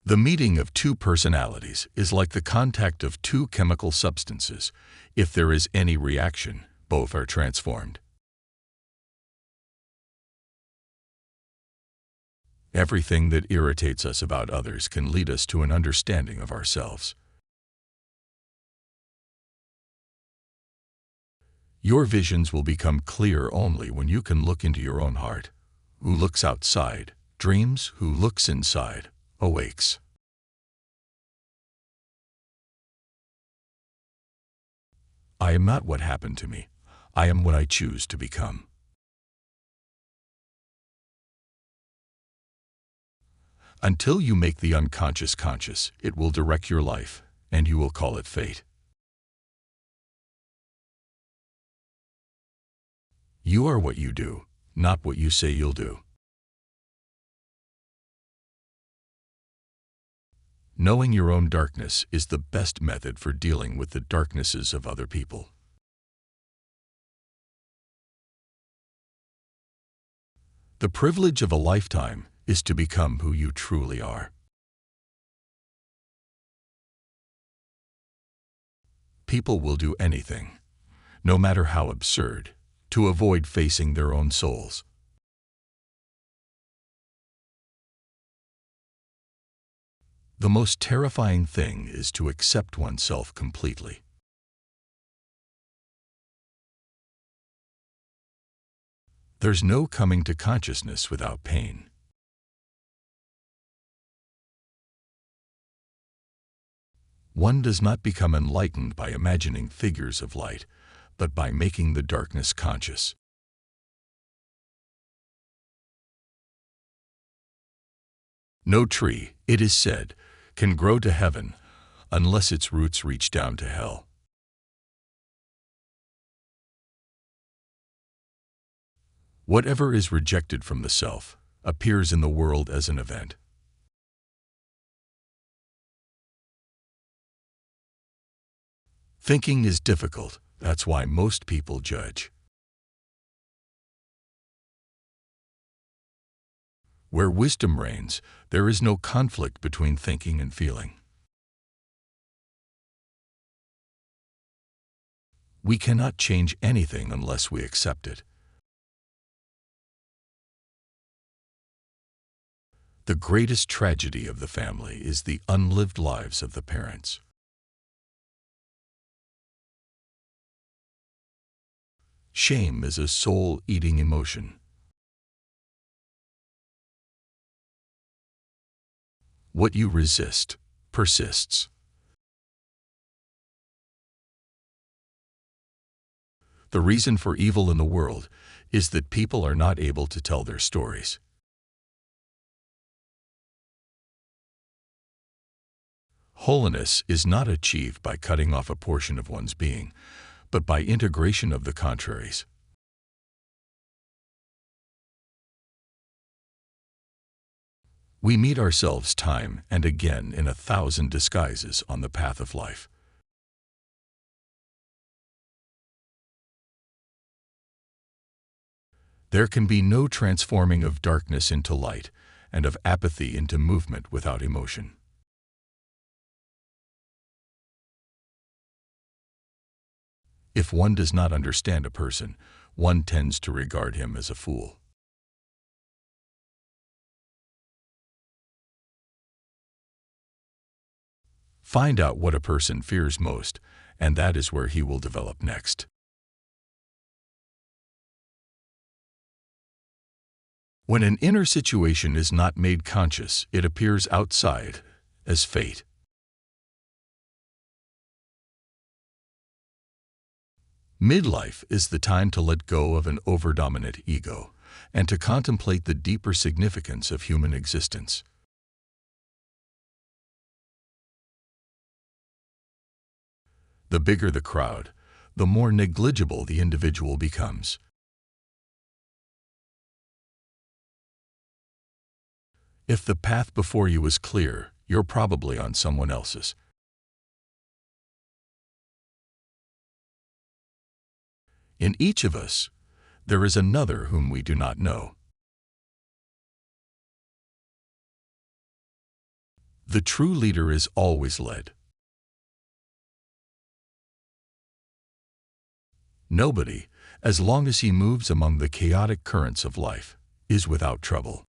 The meeting of two personalities is like the contact of two chemical substances. If there is any reaction, both are transformed. Everything that irritates us about others can lead us to an understanding of ourselves. Your visions will become clear only when you can look into your own heart. Who looks outside, dreams. Who looks inside, awakes. I am not what happened to me. I am what I choose to become. Until you make the unconscious conscious, it will direct your life, and you will call it fate. You are what you do, not what you say you'll do. Knowing your own darkness is the best method for dealing with the darknesses of other people. The privilege of a lifetime is to become who you truly are. People will do anything, no matter how absurd, to avoid facing their own souls. The most terrifying thing is to accept oneself completely. There's no coming to consciousness without pain. One does not become enlightened by imagining figures of light, but by making the darkness conscious. No tree, it is said, can grow to heaven unless its roots reach down to hell. Whatever is rejected from the self appears in the world as an event. Thinking is difficult, that's why most people judge. Where wisdom reigns, there is no conflict between thinking and feeling. We cannot change anything unless we accept it. The greatest tragedy of the family is the unlived lives of the parents. Shame is a soul-eating emotion. What you resist persists. The reason for evil in the world is that people are not able to tell their stories. Holiness is not achieved by cutting off a portion of one's being, but by integration of the contraries. We meet ourselves time and again in 1,000 disguises on the path of life. There can be no transforming of darkness into light and of apathy into movement without emotion. If one does not understand a person, one tends to regard him as a fool. Find out what a person fears most, and that is where he will develop next. When an inner situation is not made conscious, it appears outside as fate. Midlife is the time to let go of an overdominant ego and to contemplate the deeper significance of human existence. The bigger the crowd, the more negligible the individual becomes. If the path before you is clear, you're probably on someone else's. In each of us, there is another whom we do not know. The true leader is always led. Nobody, as long as he moves among the chaotic currents of life, is without trouble.